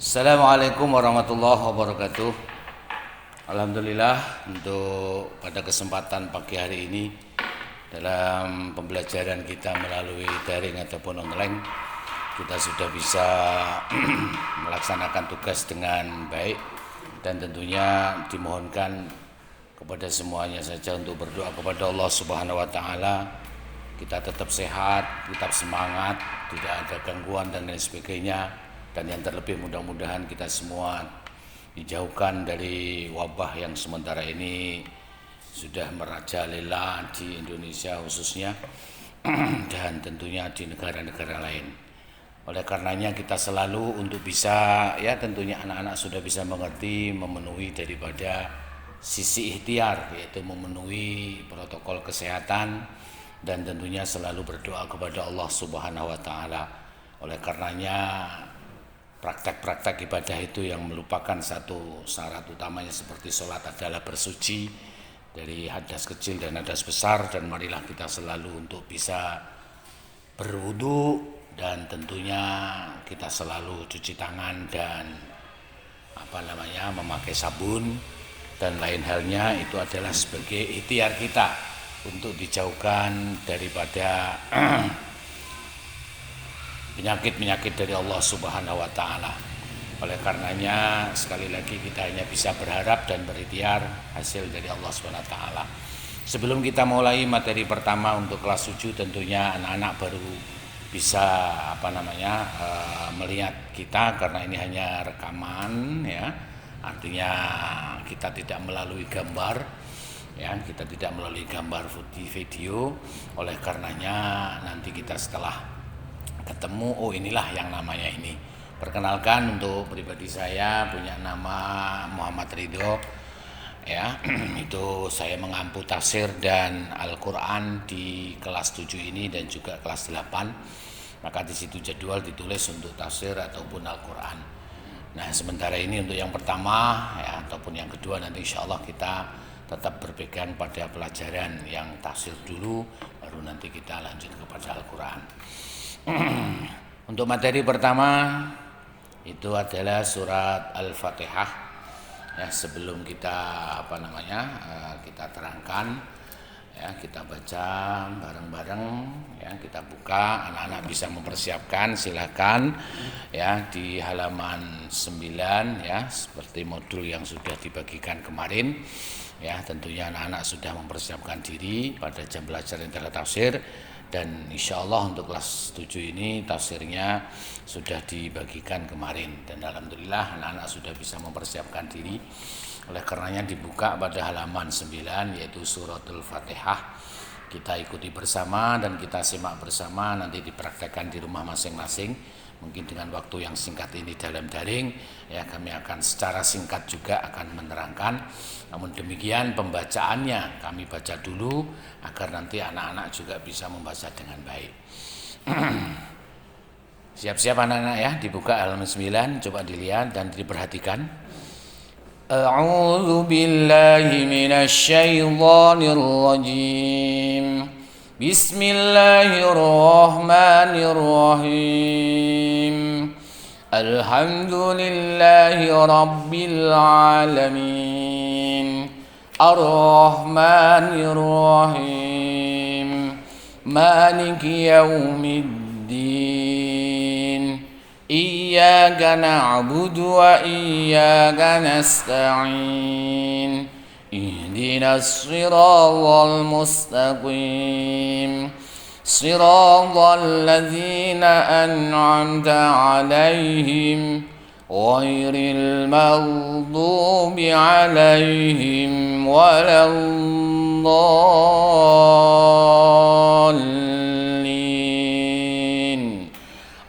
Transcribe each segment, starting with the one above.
Assalamualaikum warahmatullahi wabarakatuh. Alhamdulillah untuk pada kesempatan pagi hari ini dalam pembelajaran kita melalui daring ataupun online kita sudah bisa melaksanakan tugas dengan baik dan tentunya dimohonkan kepada semuanya saja untuk berdoa kepada Allah Subhanahu wa taala kita tetap sehat, tetap semangat, tidak ada gangguan dan lain sebagainya. Dan yang terlebih mudah-mudahan kita semua dijauhkan dari wabah yang sementara ini sudah merajalela di Indonesia khususnya dan tentunya di negara-negara lain. Oleh karenanya kita selalu untuk bisa tentunya anak-anak sudah bisa mengerti memenuhi daripada sisi ikhtiar, yaitu memenuhi protokol kesehatan dan tentunya selalu berdoa kepada Allah Subhanahu wa taala. Oleh karenanya praktek-praktek ibadah itu yang melupakan satu syarat utamanya seperti sholat adalah bersuci dari hadas kecil dan hadas besar, dan marilah kita selalu untuk bisa berwudu dan tentunya kita selalu cuci tangan dan memakai sabun dan lain halnya. Itu adalah sebagai ikhtiar kita untuk dijauhkan daripada penyakit-penyakit dari Allah Subhanahu wa taala. Oleh karenanya sekali lagi kita hanya bisa berharap dan berikhtiar hasil dari Allah Subhanahu wa taala. Sebelum kita mulai materi pertama untuk kelas 7, tentunya anak-anak baru bisa melihat kita karena ini hanya rekaman ya. Artinya kita tidak melalui gambar ya, kita tidak melalui gambar video. Oleh karenanya nanti kita setelah ketemu, oh inilah yang namanya ini. Perkenalkan, untuk pribadi saya punya nama Muhammad Ridho ya. Itu saya mengampu tafsir dan Al-Qur'an di kelas 7 ini dan juga kelas 8. Maka di situ jadwal ditulis untuk tafsir ataupun Al-Qur'an. Nah, sementara ini untuk yang pertama ya ataupun yang kedua nanti insyaallah kita tetap berpegang pada pelajaran yang tafsir dulu, baru nanti kita lanjut kepada Al-Qur'an. Untuk materi pertama itu adalah surat Al-Fatihah ya. Sebelum kita kita terangkan ya, kita baca bareng-bareng ya, kita buka, anak-anak bisa mempersiapkan, silakan ya di halaman 9 ya, seperti modul yang sudah dibagikan kemarin ya. Tentunya anak-anak sudah mempersiapkan diri pada jam belajar intelek tafsir. Dan insya Allah untuk kelas 7 ini tafsirnya sudah dibagikan kemarin. Dan alhamdulillah anak-anak sudah bisa mempersiapkan diri. Oleh karenanya dibuka pada halaman 9 yaitu suratul Fatihah. Kita ikuti bersama dan kita simak bersama, nanti dipraktekkan di rumah masing-masing. Mungkin dengan waktu yang singkat ini dalam daring ya, kami akan secara singkat juga akan menerangkan. Namun demikian pembacaannya kami baca dulu agar nanti anak-anak juga bisa membaca dengan baik. Siap-siap anak-anak ya, dibuka halaman 9, coba dilihat dan diperhatikan. A'udzu billahi minasy syaithanir rajim. Bismillahirrahmanirrahim. Alhamdulillahi rabbil alamin. Ar-Rahmanir-Rahim. Maliki yaumiddin. Iyyaka na'budu wa iyyaka nasta'in. Ihdinas siratal mustaqim. Siratal ladzina an'amta 'alaihim ghairil maghdubi 'alaihim waladdallin.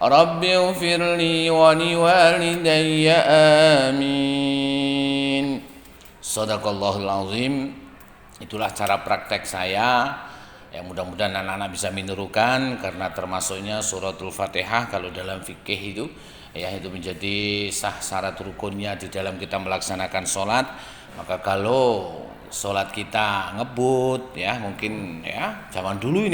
Rabbighfirli wa liwalidayya amin. Shadaqallahul azim. Itulah cara praktek saya. Ya, mudah-mudahan anak-anak bisa menirukan karena termasuknya suratul Fatihah kalau dalam fikih itu ya, itu menjadi sah syarat rukunnya di dalam kita melaksanakan sholat. Maka kalau sholat kita ngebut ya, mungkin ya zaman dulu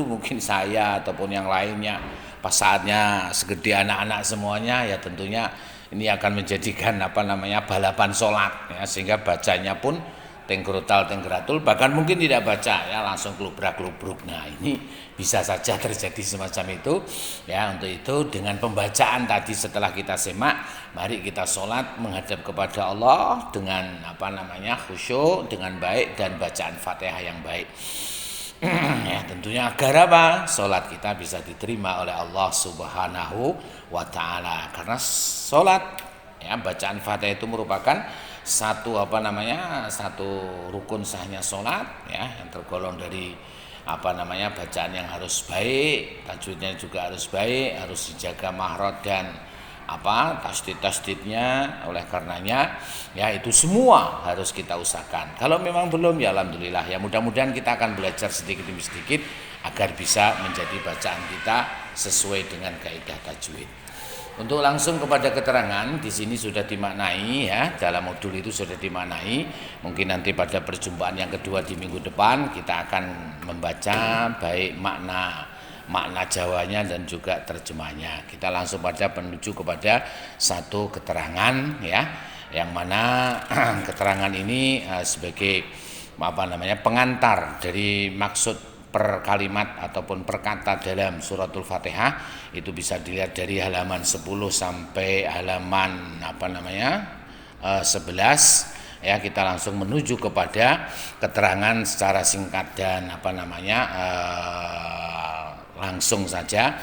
mungkin saya ataupun yang lainnya pas saatnya segede anak-anak semuanya ya, tentunya ini akan menjadikan balapan sholat ya, sehingga bacanya pun tenggerotal tenggeratul, bahkan mungkin tidak baca ya, langsung kelubrak-klubruk. Nah, ini bisa saja terjadi semacam itu ya. Untuk itu dengan pembacaan tadi setelah kita semak, mari kita sholat menghadap kepada Allah dengan khusyuk, dengan baik, dan bacaan Fatihah yang baik. Ya, tentunya agar apa? Sholat kita bisa diterima oleh Allah Subhanahu wa Ta'ala. Karena sholat ya, bacaan Fatihah itu merupakan satu satu rukun sahnya sholat ya, yang tergolong dari bacaan yang harus baik, tajwidnya juga harus baik, harus dijaga mahrod dan tasdid-tasdidnya. Oleh karenanya ya, itu semua harus kita usahakan. Kalau memang belum ya alhamdulillah ya, mudah-mudahan kita akan belajar sedikit demi sedikit agar bisa menjadi bacaan kita sesuai dengan kaidah tajwid. Untuk langsung kepada keterangan, di sini sudah dimaknai ya, dalam modul itu sudah dimaknai. Mungkin nanti pada perjumpaan yang kedua di minggu depan kita akan membaca baik makna Jawanya dan juga terjemahnya. Kita langsung pada menuju kepada satu keterangan ya, yang mana keterangan ini sebagai pengantar dari maksud per kalimat ataupun per kata dalam suratul Fatihah. Itu bisa dilihat dari halaman 10 sampai halaman 11 ya. Kita langsung menuju kepada keterangan secara singkat dan langsung saja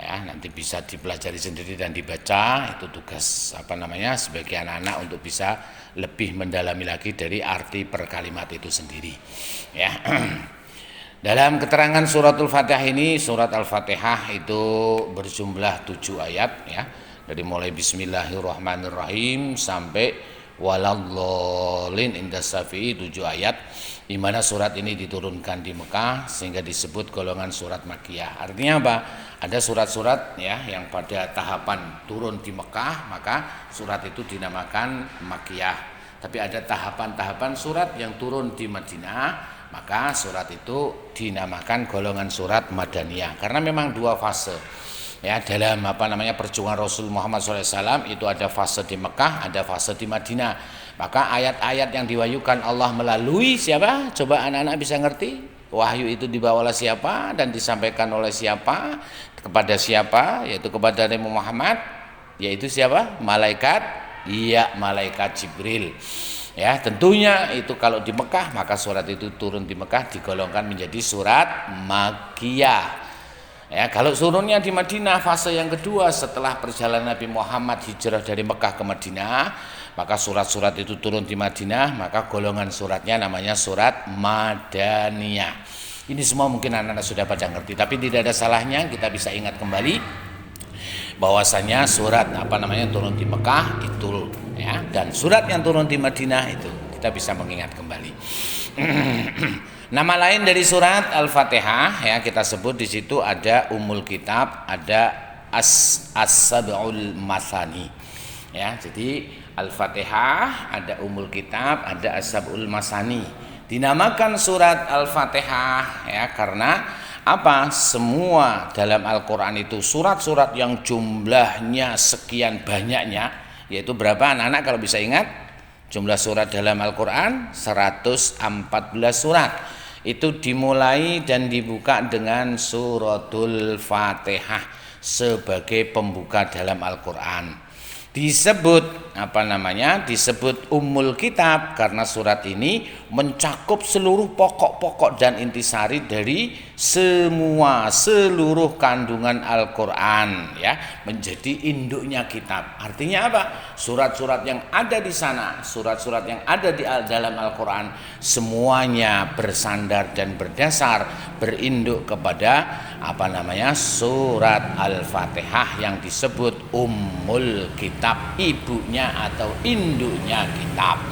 ya, nanti bisa dipelajari sendiri dan dibaca. Itu tugas sebagai anak-anak untuk bisa lebih mendalami lagi dari arti per kalimat itu sendiri ya. Dalam keterangan suratul Fatihah ini, surat Al-Fatihah itu berjumlah 7 ayat ya. Dari mulai Bismillahirrahmanirrahim sampai Waladhdallin indas Syafi'i, 7 ayat, di mana surat ini diturunkan di Mekah sehingga disebut golongan surat Makkiyah. Artinya apa? Ada surat-surat ya yang pada tahapan turun di Mekah, maka surat itu dinamakan Makkiyah. Tapi ada tahapan-tahapan surat yang turun di Madinah, maka surat itu dinamakan golongan surat Madaniyah. Karena memang dua fase ya dalam perjuangan Rasul Muhammad SAW. Itu ada fase di Mekah, ada fase di Madinah. Maka ayat-ayat yang diwahyukan Allah melalui siapa? Coba anak-anak bisa ngerti? Wahyu itu dibawa oleh siapa dan disampaikan oleh siapa, kepada siapa? Yaitu kepada Nabi Muhammad. Yaitu siapa? Malaikat. Iya, malaikat Jibril. Ya, tentunya itu kalau di Mekah, maka surat itu turun di Mekah digolongkan menjadi surat Makkiyah. Ya, kalau turunnya di Madinah, fase yang kedua setelah perjalanan Nabi Muhammad hijrah dari Mekah ke Madinah, maka surat-surat itu turun di Madinah, maka golongan suratnya namanya surat Madaniyah. Ini semua mungkin anak-anak sudah pada ngerti, tapi tidak ada salahnya kita bisa ingat kembali bahwasanya surat turun di Mekah itu ya, dan surat yang turun di Madinah itu kita bisa mengingat kembali. Nama lain dari surat Al-Fatihah ya, kita sebut di situ ada Ummul Kitab, ada As-Sab'ul Masani. Ya, jadi Al-Fatihah, ada Ummul Kitab, ada As-Sab'ul Masani. Dinamakan surat Al-Fatihah ya karena apa? Semua dalam Al-Quran itu surat-surat yang jumlahnya sekian banyaknya, yaitu berapa anak-anak kalau bisa ingat? Jumlah surat dalam Al-Quran 114 surat. Itu dimulai dan dibuka dengan suratul Fatihah sebagai pembuka dalam Al-Quran. Disebut disebut Ummul Kitab karena surat ini mencakup seluruh pokok-pokok dan intisari dari seluruh kandungan Al-Qur'an ya, menjadi induknya kitab. Artinya apa? Surat-surat yang ada di sana, surat-surat yang ada di dalam Al-Qur'an semuanya bersandar dan berdasar berinduk kepada surat Al-Fatihah yang disebut Ummul Kitab, ibunya atau induknya kitab.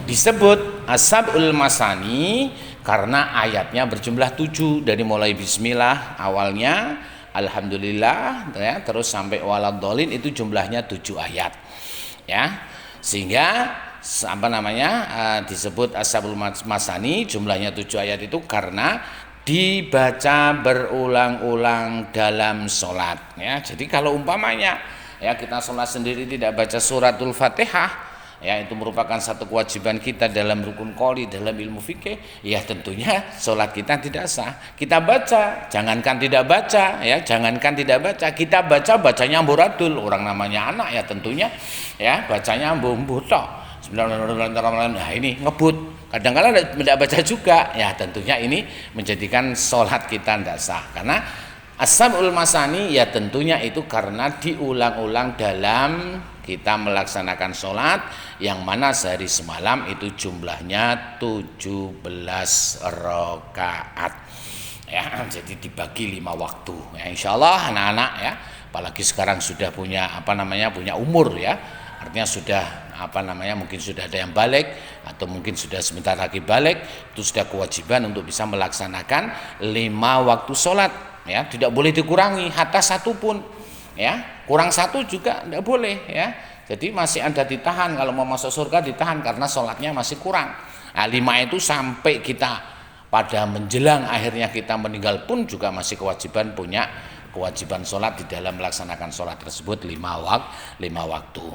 Disebut As-Sab'ul Masani karena ayatnya berjumlah 7, dari mulai bismillah awalnya, alhamdulillah ya, terus sampai Waladhdallin itu jumlahnya 7 ayat ya. Sehingga disebut As-Sab'ul Masani, jumlahnya 7 ayat itu karena dibaca berulang-ulang dalam sholat ya. Jadi kalau umpamanya ya kita sholat sendiri tidak baca suratul Fatihah, ya itu merupakan satu kewajiban kita dalam rukun qouli dalam ilmu fikih, ya tentunya sholat kita tidak sah. Kita baca, jangankan tidak baca, ya jangankan tidak baca, kita bacanya amburadul, orang namanya anak ya tentunya ya bacanya ambu tok. Nah ini ngebut, kadang-kadang tidak baca juga, ya tentunya ini menjadikan sholat kita tidak sah. Karena as-sab'ul masani ya tentunya itu karena diulang-ulang dalam kita melaksanakan sholat, yang mana sehari semalam itu jumlahnya 17 rakaat, ya jadi dibagi 5 waktu, ya insya Allah anak-anak ya, apalagi sekarang sudah punya punya umur ya, artinya sudah mungkin sudah ada yang balik atau mungkin sudah sebentar lagi balik, itu sudah kewajiban untuk bisa melaksanakan 5 waktu sholat, ya tidak boleh dikurangi hatta satu pun, ya kurang satu juga tidak boleh, ya jadi masih ada ditahan, kalau mau masuk surga ditahan karena sholatnya masih kurang. Nah, 5 itu sampai kita pada menjelang akhirnya kita meninggal pun juga masih punya kewajiban sholat di dalam melaksanakan sholat tersebut 5 waktu.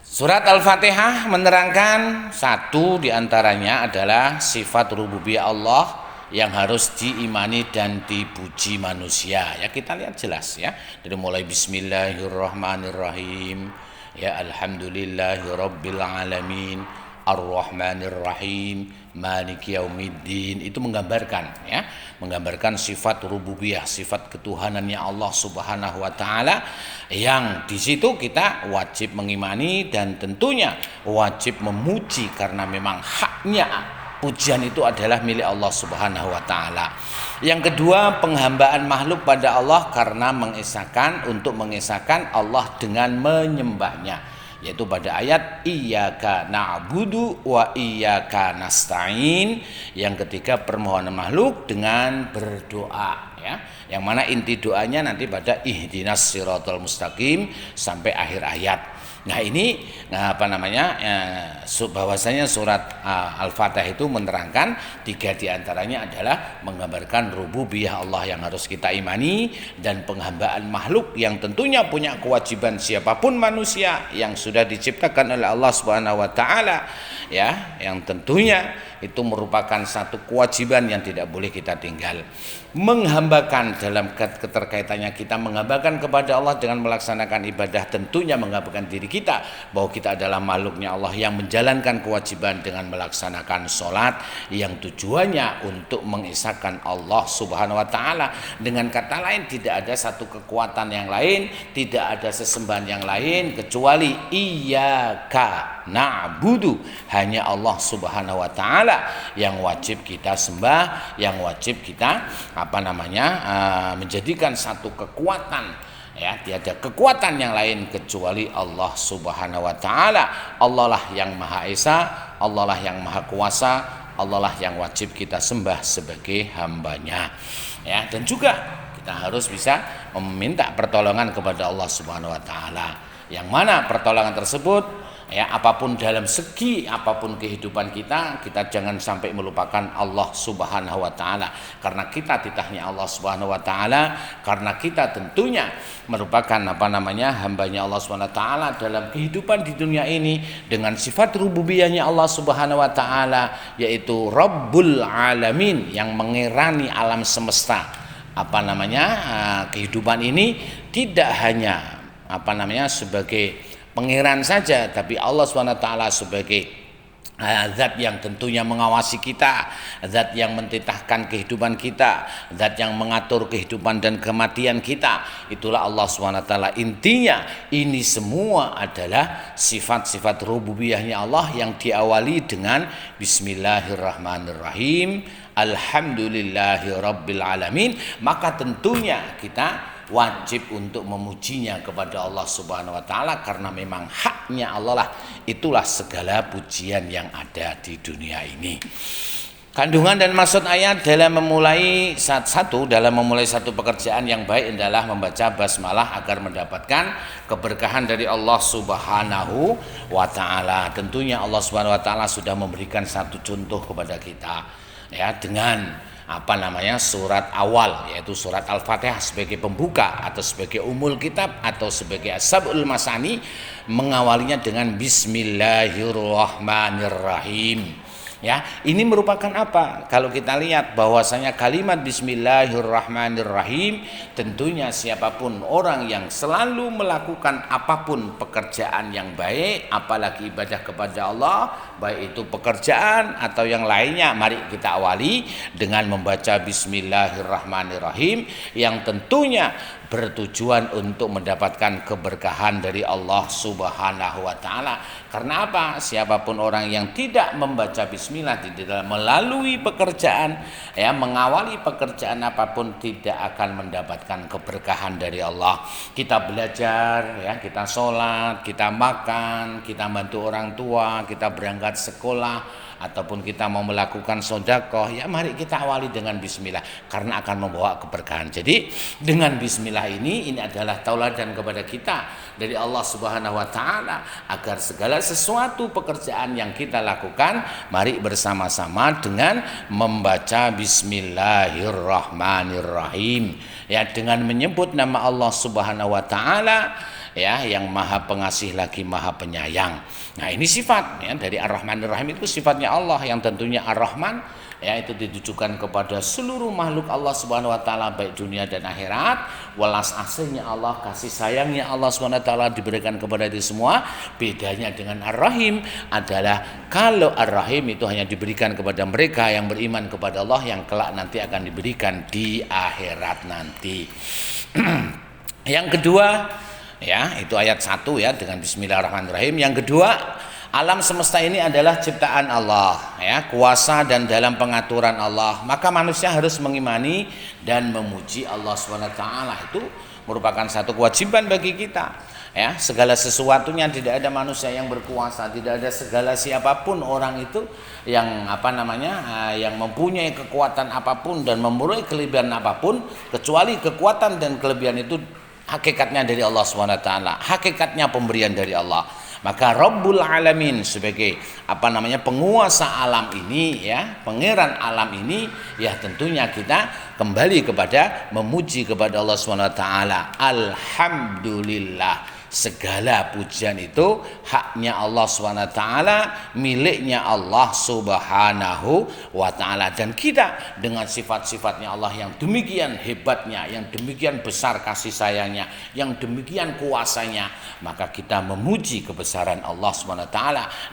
Surat Al-Fatihah menerangkan satu diantaranya adalah sifat rububiyah Allah yang harus diimani dan dipuji manusia, ya kita lihat jelas ya dari mulai Bismillahirrahmanirrahim, ya Alhamdulillahirabbil alamin Ar-Rahmanir-Rahim Maliki Yaumiddin, itu menggambarkan sifat rububiyah, sifat ketuhanannya Allah Subhanahu wa taala, yang di situ kita wajib mengimani dan tentunya wajib memuji karena memang haknya pujian itu adalah milik Allah Subhanahu wa taala. Yang kedua, penghambaan makhluk pada Allah karena mengesahkan Allah dengan menyembahnya, yaitu pada ayat iyyaka na'budu wa iyyaka nasta'in. Yang ketiga, permohonan makhluk dengan berdoa, ya. Yang mana inti doanya nanti pada ihdinas siratal mustaqim sampai akhir ayat. Nah ini bahwasanya surat Al-Fatihah itu menerangkan 3 diantaranya adalah menggambarkan rububiyah Allah yang harus kita imani, dan penghambaan makhluk yang tentunya punya kewajiban siapapun manusia yang sudah diciptakan oleh Allah Subhanahu wa taala, ya yang tentunya itu merupakan satu kewajiban yang tidak boleh kita tinggal. Menghambakan dalam keterkaitannya kita menghambakan kepada Allah dengan melaksanakan ibadah, tentunya menghambakan diri kita bahwa kita adalah makhluknya Allah yang menjalankan kewajiban dengan melaksanakan sholat yang tujuannya untuk mengesahkan Allah Subhanahu wa taala. Dengan kata lain, tidak ada satu kekuatan yang lain, tidak ada sesembahan yang lain kecuali iyyaka na'budu, hanya Allah Subhanahu wa taala yang wajib kita sembah, yang wajib kita menjadikan satu kekuatan, ya tiada kekuatan yang lain kecuali Allah Subhanahu wa taala. Allah lah yang Maha Esa, Allah lah yang Maha Kuasa, Allah lah yang wajib kita sembah sebagai hambanya, ya. Dan juga kita harus bisa meminta pertolongan kepada Allah Subhanahu wa taala, yang mana pertolongan tersebut, ya apapun dalam segi apapun kehidupan kita jangan sampai melupakan Allah Subhanahu wa taala, karena kita titahnya Allah Subhanahu wa taala, karena kita tentunya merupakan hambanya Allah Subhanahu wa taala dalam kehidupan di dunia ini dengan sifat rububiyahnya Allah Subhanahu wa taala, yaitu Rabbul Alamin, yang mengerani alam semesta. Kehidupan ini tidak hanya sebagai pangeran saja, tapi Allah SWT sebagai zat yang tentunya mengawasi kita, zat yang mentitahkan kehidupan kita, zat yang mengatur kehidupan dan kematian kita. Itulah Allah SWT. Intinya ini semua adalah sifat-sifat rububiyahnya Allah yang diawali dengan Bismillahirrahmanirrahim Alhamdulillahirabbil alamin. Maka tentunya kita wajib untuk memujinya kepada Allah Subhanahu wa taala, karena memang haknya Allah lah, itulah segala pujian yang ada di dunia ini. Kandungan dan maksud ayat dalam memulai satu pekerjaan yang baik adalah membaca basmalah agar mendapatkan keberkahan dari Allah Subhanahu wa taala. Tentunya Allah Subhanahu wa taala sudah memberikan satu contoh kepada kita, ya, dengan surat awal, yaitu surat Al-Fatihah sebagai pembuka atau sebagai umul kitab atau sebagai as-sab'ul masani, mengawalinya dengan Bismillahirrahmanirrahim. Ya, ini merupakan apa? Kalau kita lihat bahwasanya kalimat Bismillahirrahmanirrahim, tentunya siapapun orang yang selalu melakukan apapun pekerjaan yang baik, apalagi ibadah kepada Allah, baik itu pekerjaan atau yang lainnya, mari kita awali dengan membaca Bismillahirrahmanirrahim yang tentunya bertujuan untuk mendapatkan keberkahan dari Allah Subhanahu wa taala. Karena apa? Siapapun orang yang tidak membaca bismillah di dalam melalui pekerjaan, ya, mengawali pekerjaan apapun, tidak akan mendapatkan keberkahan dari Allah. Kita belajar, ya, kita sholat, kita makan, kita bantu orang tua, kita berangkat sekolah, ataupun kita mau melakukan sedekah, ya mari kita awali dengan bismillah karena akan membawa keberkahan. Jadi dengan bismillah ini adalah tauladan kepada kita dari Allah Subhanahu wa taala agar segala sesuatu pekerjaan yang kita lakukan, mari bersama-sama dengan membaca Bismillahirrahmanirrahim, ya, dengan menyebut nama Allah Subhanahu wa taala, ya, yang maha pengasih lagi maha penyayang. Nah, ini sifat, ya, dari Ar-Rahmanir-Rahim itu sifatnya Allah yang tentunya Ar-Rahman, ya, itu ditujukan kepada seluruh makhluk Allah Subhanahu wa taala baik dunia dan akhirat. Welas asihnya Allah, kasih sayangnya Allah Subhanahu wa taala diberikan kepada itu semua. Bedanya dengan Ar-Rahim adalah kalau Ar-Rahim itu hanya diberikan kepada mereka yang beriman kepada Allah yang kelak nanti akan diberikan di akhirat nanti. Yang kedua, ya, itu ayat 1, ya, dengan Bismillahirrahmanirrahim. Yang kedua, alam semesta ini adalah ciptaan Allah, ya, kuasa dan dalam pengaturan Allah. Maka manusia harus mengimani dan memuji Allah SWT. Itu merupakan satu kewajiban bagi kita, ya. Segala sesuatunya, tidak ada manusia yang berkuasa, tidak ada segala siapapun orang itu yang yang mempunyai kekuatan apapun dan mempunyai kelebihan apapun, kecuali kekuatan dan kelebihan itu hakikatnya dari Allah SWT, hakikatnya pemberian dari Allah. Maka Rabbul Alamin sebagai penguasa alam ini, ya, pangeran alam ini, ya, tentunya kita kembali kepada memuji kepada Allah SWT. Alhamdulillah, segala pujian itu haknya Allah SWT, miliknya Allah Subhanahu wa ta'ala. Dan kita dengan sifat-sifatnya Allah yang demikian hebatnya, yang demikian besar kasih sayangnya, yang demikian kuasanya, maka kita memuji kebesaran Allah SWT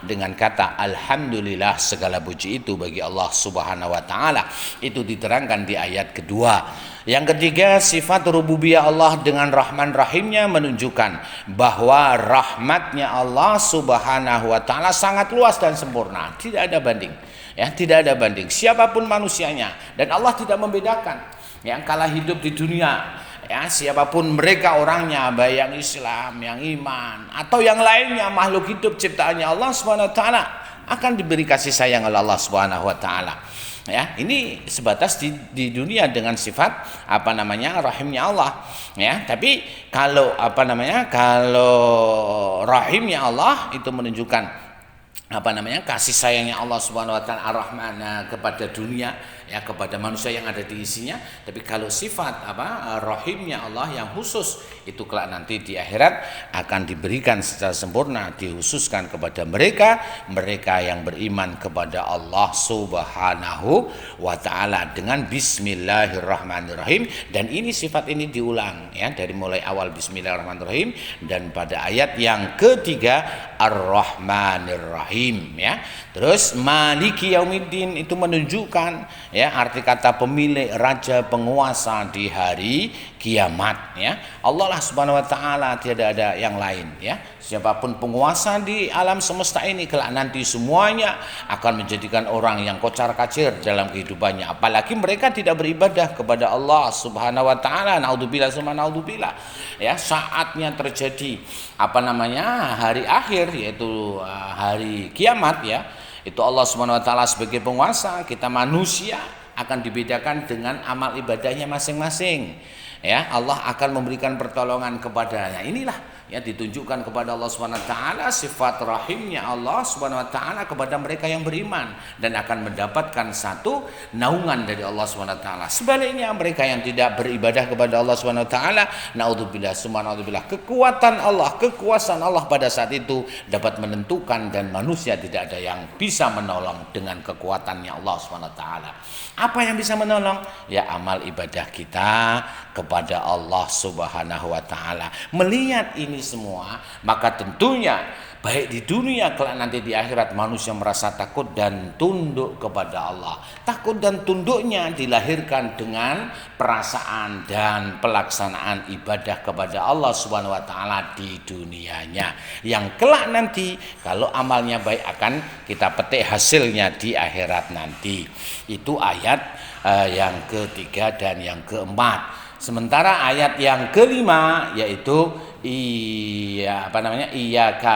dengan kata Alhamdulillah, segala puji itu bagi Allah Subhanahu wa ta'ala. Itu diterangkan di ayat kedua. Yang ketiga, sifat rububiyah Allah dengan Rahman Rahimnya menunjukkan bahwa rahmatnya Allah Subhanahu wa ta'ala sangat luas dan sempurna, tidak ada banding, ya, tidak ada banding siapapun manusianya. Dan Allah tidak membedakan yang kala hidup di dunia, ya, siapapun mereka orangnya, baik yang Islam, yang iman, atau yang lainnya, makhluk hidup ciptaannya Allah Subhanahu wa ta'ala akan diberi kasih sayang oleh Allah Subhanahu wa ta'ala. Ya, ini sebatas di dunia dengan sifat rahimnya Allah, ya. Tapi kalau kalau rahimnya Allah itu menunjukkan kasih sayangnya Allah Subhanahu wa taala Ar-Rahman kepada dunia, ya, kepada manusia yang ada di isinya. Tapi kalau sifat rahimnya Allah yang khusus itu kelak nanti di akhirat akan diberikan secara sempurna, dikhususkan kepada mereka yang beriman kepada Allah Subhanahu wa taala dengan Bismillahirrahmanirrahim. Dan ini sifat ini diulang, ya, dari mulai awal Bismillahirrahmanirrahim dan pada ayat yang ketiga Ar-Rahmanirrahim, ya. Terus Maliki Yaumiddin itu menunjukkan, ya, arti kata pemilik, raja, penguasa di hari kiamat, ya. Allah lah Subhanahu wa taala, tidak ada yang lain, ya. Siapapun penguasa di alam semesta ini kelak nanti semuanya akan menjadikan orang yang kocar-kacir dalam kehidupannya, apalagi mereka tidak beribadah kepada Allah Subhanahu wa taala. Naudzubillah summa naudzubillah, ya. Saatnya terjadi hari akhir, yaitu hari kiamat, ya, itu Allah Subhanahu wa taala sebagai penguasa, kita manusia akan dibedakan dengan amal ibadahnya masing-masing, ya. Allah akan memberikan pertolongan kepadanya. Inilah ya ditunjukkan kepada Allah Subhanahu wa taala sifat rahimnya Allah Subhanahu wa taala kepada mereka yang beriman dan akan mendapatkan satu naungan dari Allah Subhanahu wa taala. Sebaliknya mereka yang tidak beribadah kepada Allah Subhanahu wa taala, naudzubillah subhanallah, kekuatan Allah, kekuasaan Allah pada saat itu dapat menentukan dan manusia tidak ada yang bisa menolong dengan kekuatannya Allah Subhanahu wa taala. Apa yang bisa menolong? Ya amal ibadah kita kepada Allah Subhanahu wa taala. Melihat ini semua, maka tentunya baik di dunia kelak nanti di akhirat manusia merasa takut dan tunduk kepada Allah. Takut dan tunduknya dilahirkan dengan perasaan dan pelaksanaan ibadah kepada Allah Subhanahu wa taala di dunianya. Yang kelak nanti kalau amalnya baik akan kita petik hasilnya di akhirat nanti. Itu ayat yang ketiga dan yang keempat. Sementara ayat yang kelima yaitu iyyaka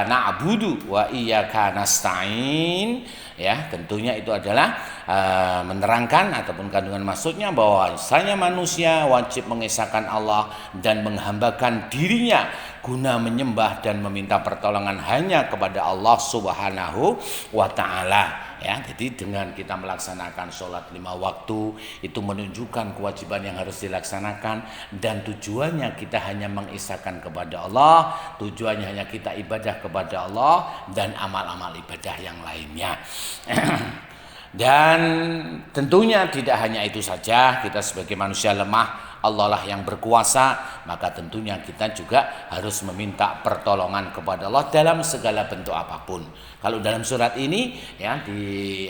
na'budu wa iyyaka nasta'in, ya tentunya itu adalah menerangkan ataupun kandungan maksudnya bahwa bahwasanya manusia wajib mengesahkan Allah dan menghambakan dirinya guna menyembah dan meminta pertolongan hanya kepada Allah Subhanahu wa taala. Ya, jadi dengan kita melaksanakan sholat 5 waktu itu menunjukkan kewajiban yang harus dilaksanakan dan tujuannya kita hanya mengisahkan kepada Allah, tujuannya hanya kita ibadah kepada Allah dan amal-amal ibadah yang lainnya. Dan tentunya tidak hanya itu saja, kita sebagai manusia lemah, Allah lah yang berkuasa, maka tentunya kita juga harus meminta pertolongan kepada Allah dalam segala bentuk apapun. Kalau dalam surat ini ya di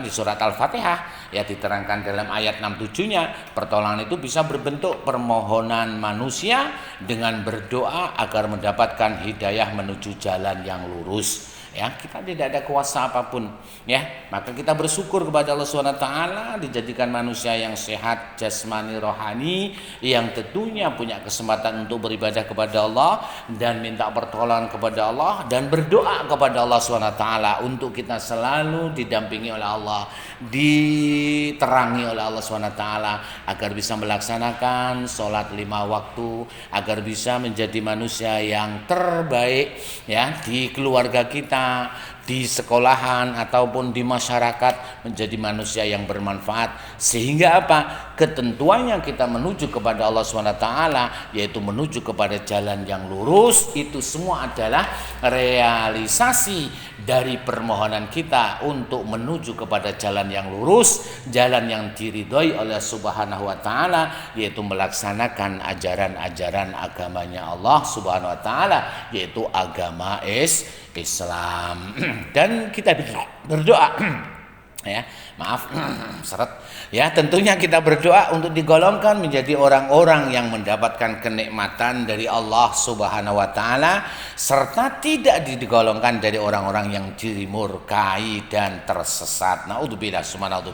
surat Al-Fatihah ya diterangkan dalam ayat 67-nya, pertolongan itu bisa berbentuk permohonan manusia dengan berdoa agar mendapatkan hidayah menuju jalan yang lurus. Ya, kita tidak ada kuasa apapun, ya. Maka kita bersyukur kepada Allah Subhanahu wa taala dijadikan manusia yang sehat jasmani rohani, yang tentunya punya kesempatan untuk beribadah kepada Allah dan minta pertolongan kepada Allah dan berdoa kepada Allah Subhanahu wa taala untuk kita selalu didampingi oleh Allah, diterangi oleh Allah Subhanahu wa taala agar bisa melaksanakan sholat 5 waktu, agar bisa menjadi manusia yang terbaik ya di keluarga kita, di sekolahan ataupun di masyarakat, menjadi manusia yang bermanfaat sehingga apa? Ketentuannya kita menuju kepada Allah SWT yaitu menuju kepada jalan yang lurus, itu semua adalah realisasi dari permohonan kita untuk menuju kepada jalan yang lurus, jalan yang diridhoi oleh Subhanahu wa taala, yaitu melaksanakan ajaran-ajaran agamanya Allah Subhanahu wa taala, yaitu agama Islam. Dan kita berdoa ya, maaf seret ya, tentunya kita berdoa untuk digolongkan menjadi orang-orang yang mendapatkan kenikmatan dari Allah Subhanahu wa taala serta tidak digolongkan dari orang-orang yang dimurkai dan tersesat. Naudzubillah subhanallah.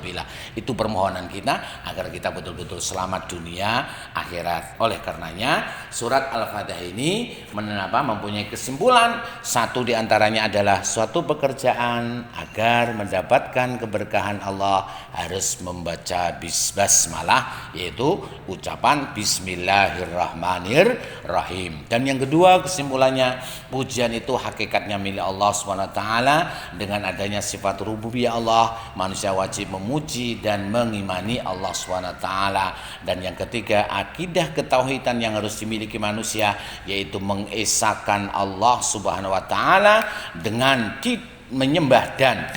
Itu permohonan kita agar kita betul-betul selamat dunia akhirat. Oleh karenanya surat Al-Fatihah ini mempunyai kesimpulan, satu diantaranya adalah suatu pekerjaan agar mendapatkan keberkahan Allah harus membaca basmalah, yaitu ucapan bismillahirrahmanirrahim. Dan yang kedua kesimpulannya, pujian itu hakikatnya milik Allah SWT. Dengan adanya sifat rububiyah Allah, manusia wajib memuji dan mengimani Allah SWT. Dan yang ketiga, akidah ketauhidan yang harus dimiliki manusia yaitu mengesahkan Allah Subhanahu wa taala dengan menyembah dan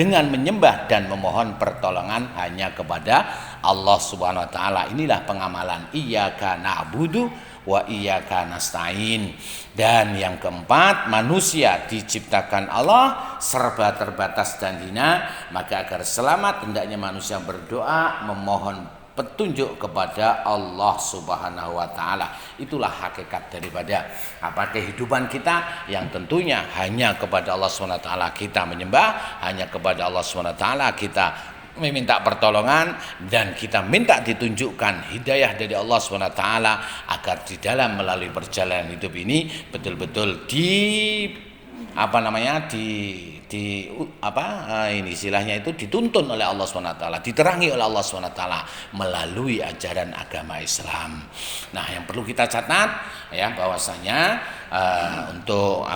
memohon pertolongan hanya kepada Allah Subhanahu wa taala. Inilah pengamalan iyyaka na'budu wa iyyaka nasta'in. Dan yang keempat, manusia diciptakan Allah serba terbatas dan hina, maka agar selamat hendaknya manusia berdoa memohon petunjuk kepada Allah Subhanahu wa taala. Itulah hakikat daripada kehidupan kita, yang tentunya hanya kepada Allah Subhanahu wa taala kita menyembah, hanya kepada Allah Subhanahu wa taala kita meminta pertolongan, dan kita minta ditunjukkan hidayah dari Allah Subhanahu wa taala agar di dalam melalui perjalanan hidup ini betul-betul ini istilahnya itu dituntun oleh Allah SWT, diterangi oleh Allah SWT melalui ajaran agama Islam. Nah, yang perlu kita catat ya bahwasanya untuk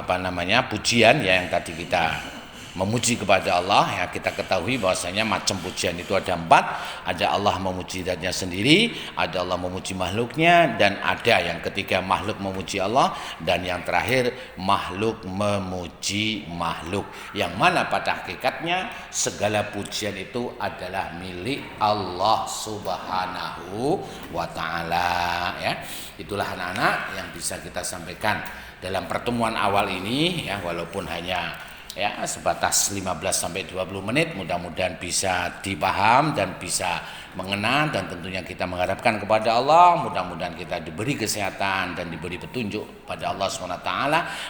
pujian ya yang tadi kita memuji kepada Allah ya, kita ketahui bahwasanya macam pujian itu ada 4. Ada Allah memuji zatnya sendiri, ada Allah memuji makhluknya, dan ada yang ketiga makhluk memuji Allah, dan yang terakhir makhluk memuji makhluk, yang mana pada hakikatnya segala pujian itu adalah milik Allah Subhanahu wa taala ya. Itulah anak-anak yang bisa kita sampaikan dalam pertemuan awal ini ya, walaupun hanya ya sebatas 15-20 menit, mudah-mudahan bisa dipaham dan bisa mengenal, dan tentunya kita mengharapkan kepada Allah mudah-mudahan kita diberi kesehatan dan diberi petunjuk pada Allah SWT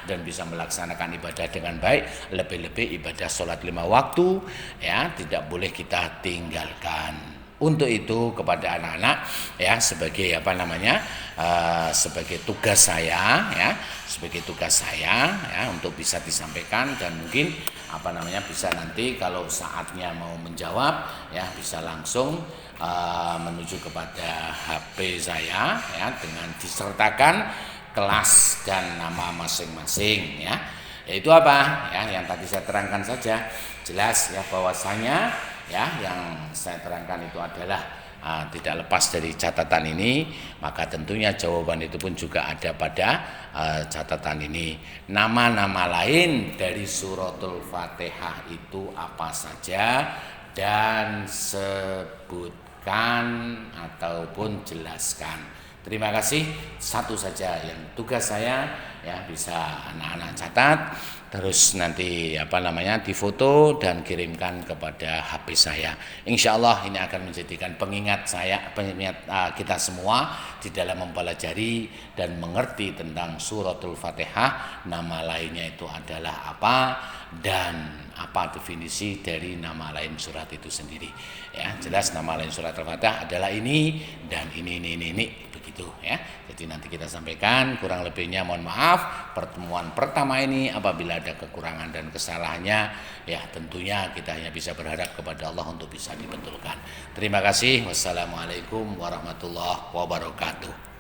dan bisa melaksanakan ibadah dengan baik, lebih-lebih ibadah sholat 5 waktu ya tidak boleh kita tinggalkan. Untuk itu kepada anak-anak ya sebagai sebagai tugas saya ya untuk bisa disampaikan, dan mungkin bisa nanti kalau saatnya mau menjawab ya bisa langsung menuju kepada HP saya ya dengan disertakan kelas dan nama masing-masing ya. Yaitu apa ya yang tadi saya terangkan saja, jelas ya bahwasanya ya yang saya terangkan itu adalah tidak lepas dari catatan ini, maka tentunya jawaban itu pun juga ada pada catatan ini. Nama-nama lain dari suratul Fatihah itu apa saja, dan sebutkan ataupun jelaskan. Terima kasih. Satu saja yang tugas saya ya bisa anak-anak catat, terus nanti difoto dan kirimkan kepada HP saya. Insya Allah ini akan menjadikan pengingat kita semua di dalam mempelajari dan mengerti tentang suratul Fatihah. Nama lainnya itu adalah apa dan apa definisi dari nama lain surat itu sendiri. Ya, jelas nama lain surat Al-Fatihah adalah ini dan ini begitu ya. Jadi nanti kita sampaikan, kurang lebihnya mohon maaf. Pertemuan pertama ini apabila ada kekurangan dan kesalahannya ya tentunya kita hanya bisa berharap kepada Allah untuk bisa dibetulkan. Terima kasih. Wassalamualaikum warahmatullahi wabarakatuh.